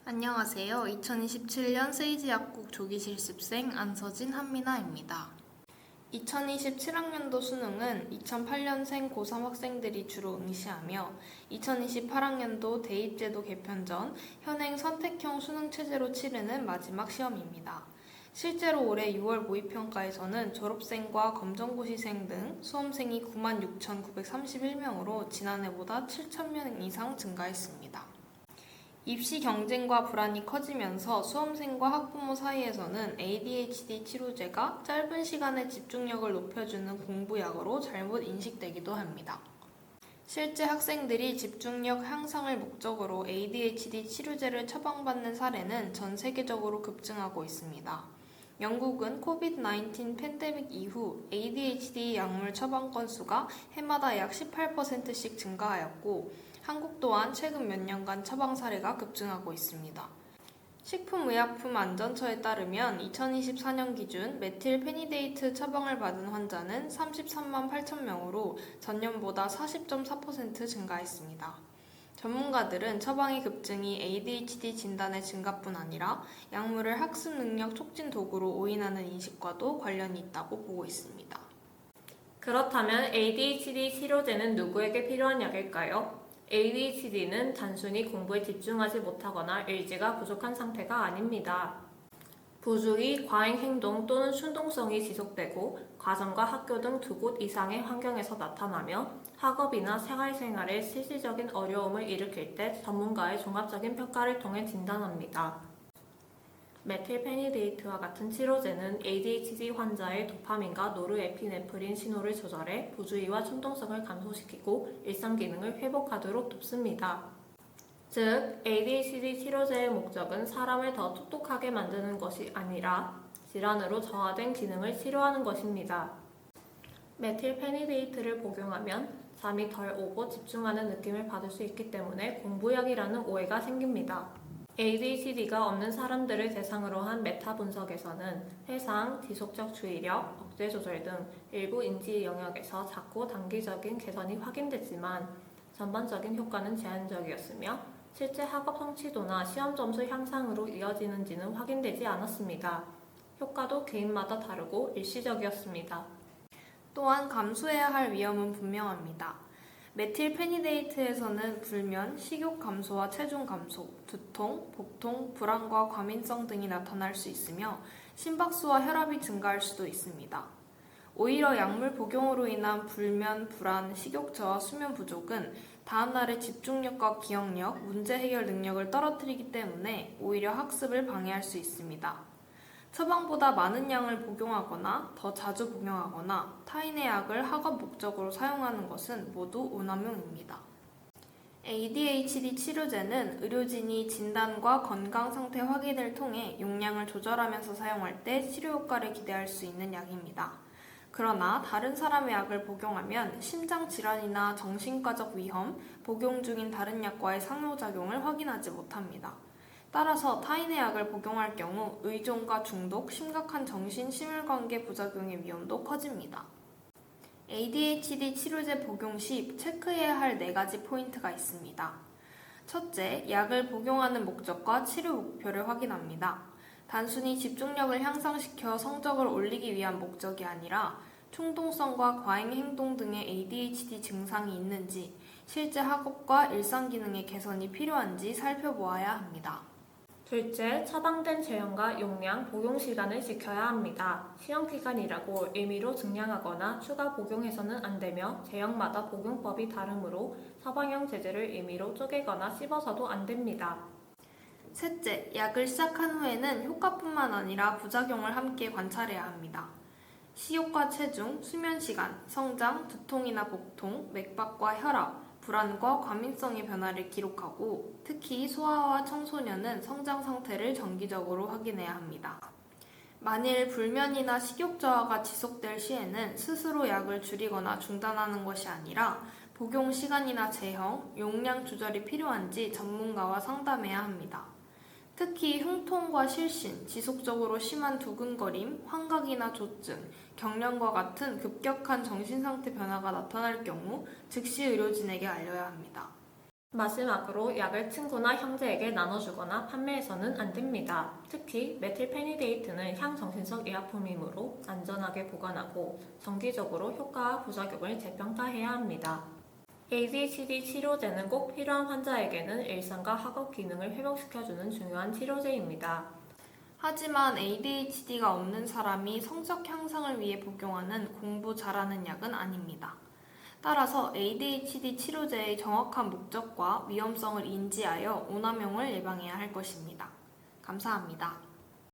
안녕하세요. 2027년 세이지 약국 조기 실습생 안서진 한미나입니다. 2027학년도 수능은 2008년생 고3 학생들이 주로 응시하며 2028학년도 대입제도 개편 전 현행 선택형 수능 체제로 치르는 마지막 시험입니다. 실제로 올해 6월 모의평가에서는 졸업생과 검정고시생 등 수험생이 96,931명으로 지난해보다 7,000명 이상 증가했습니다. 입시 경쟁과 불안이 커지면서 수험생과 학부모 사이에서는 ADHD 치료제가 짧은 시간에 집중력을 높여주는 공부약으로 잘못 인식되기도 합니다. 실제 학생들이 집중력 향상을 목적으로 ADHD 치료제를 처방받는 사례는 전 세계적으로 급증하고 있습니다. 영국은 코비드-19 팬데믹 이후 ADHD 약물 처방 건수가 해마다 약 18%씩 증가하였고 한국 또한 최근 몇 년간 처방 사례가 급증하고 있습니다. 식품의약품안전처에 따르면 2024년 기준 메틸페니데이트 처방을 받은 환자는 33만 8천 명으로 전년보다 40.4% 증가했습니다. 전문가들은 처방의 급증이 ADHD 진단의 증가뿐 아니라 약물을 학습 능력 촉진 도구로 오인하는 인식과도 관련이 있다고 보고 있습니다. 그렇다면 ADHD 치료제는 누구에게 필요한 약일까요? ADHD는 단순히 공부에 집중하지 못하거나 의지가 부족한 상태가 아닙니다. 부주의, 과잉 행동 또는 충동성이 지속되고 가정과 학교 등 두 곳 이상의 환경에서 나타나며 학업이나 생활생활에 실질적인 어려움을 일으킬 때 전문가의 종합적인 평가를 통해 진단합니다. 메틸페니데이트와 같은 치료제는 ADHD 환자의 도파민과 노르에피네프린 신호를 조절해 부주의와 충동성을 감소시키고 일상 기능을 회복하도록 돕습니다. 즉, ADHD 치료제의 목적은 사람을 더 똑똑하게 만드는 것이 아니라 질환으로 저하된 기능을 치료하는 것입니다. 메틸페니데이트를 복용하면 잠이 덜 오고 집중하는 느낌을 받을 수 있기 때문에 공부약이라는 오해가 생깁니다. ADHD가 없는 사람들을 대상으로 한 메타 분석에서는 회상, 지속적 주의력, 억제 조절 등 일부 인지 영역에서 작고 단기적인 개선이 확인됐지만 전반적인 효과는 제한적이었으며 실제 학업 성취도나 시험 점수 향상으로 이어지는지는 확인되지 않았습니다. 효과도 개인마다 다르고 일시적이었습니다. 또한 감수해야 할 위험은 분명합니다. 메틸페니데이트에서는 불면, 식욕 감소와 체중 감소, 두통, 복통, 불안과 과민성 등이 나타날 수 있으며 심박수와 혈압이 증가할 수도 있습니다. 오히려 약물 복용으로 인한 불면, 불안, 식욕 저하, 수면 부족은 다음날의 집중력과 기억력, 문제 해결 능력을 떨어뜨리기 때문에 오히려 학습을 방해할 수 있습니다. 처방보다 많은 양을 복용하거나 더 자주 복용하거나 타인의 약을 학업 목적으로 사용하는 것은 모두 오남용입니다. ADHD 치료제는 의료진이 진단과 건강 상태 확인을 통해 용량을 조절하면서 사용할 때 치료 효과를 기대할 수 있는 약입니다. 그러나 다른 사람의 약을 복용하면 심장 질환이나 정신과적 위험, 복용 중인 다른 약과의 상호작용을 확인하지 못합니다. 따라서 타인의 약을 복용할 경우 의존과 중독, 심각한 정신심혈관계 부작용의 위험도 커집니다. ADHD 치료제 복용 시 체크해야 할 4가지 포인트가 있습니다. 첫째, 약을 복용하는 목적과 치료 목표를 확인합니다. 단순히 집중력을 향상시켜 성적을 올리기 위한 목적이 아니라 충동성과 과잉 행동 등의 ADHD 증상이 있는지, 실제 학업과 일상 기능의 개선이 필요한지 살펴보아야 합니다. 둘째, 처방된 제형과 용량, 복용 시간을 지켜야 합니다. 시험 기간이라고 임의로 증량하거나 추가 복용해서는 안 되며 제형마다 복용법이 다르므로 처방형 제제를 임의로 쪼개거나 씹어서도 안 됩니다. 셋째, 약을 시작한 후에는 효과뿐만 아니라 부작용을 함께 관찰해야 합니다. 식욕과 체중, 수면 시간, 성장, 두통이나 복통, 맥박과 혈압, 불안과 과민성의 변화를 기록하고 특히 소아와 청소년은 성장 상태를 정기적으로 확인해야 합니다. 만일 불면이나 식욕 저하가 지속될 시에는 스스로 약을 줄이거나 중단하는 것이 아니라 복용 시간이나 제형, 용량 조절이 필요한지 전문가와 상담해야 합니다. 특히 흉통과 실신, 지속적으로 심한 두근거림, 환각이나 조증, 경련과 같은 급격한 정신상태 변화가 나타날 경우 즉시 의료진에게 알려야 합니다. 마지막으로 약을 친구나 형제에게 나눠주거나 판매해서는 안 됩니다. 특히 메틸페니데이트는 향정신성 의약품이므로 안전하게 보관하고 정기적으로 효과와 부작용을 재평가해야 합니다. ADHD 치료제는 꼭 필요한 환자에게는 일상과 학업 기능을 회복시켜주는 중요한 치료제입니다. 하지만 ADHD가 없는 사람이 성적 향상을 위해 복용하는 공부 잘하는 약은 아닙니다. 따라서 ADHD 치료제의 정확한 목적과 위험성을 인지하여 오남용을 예방해야 할 것입니다. 감사합니다.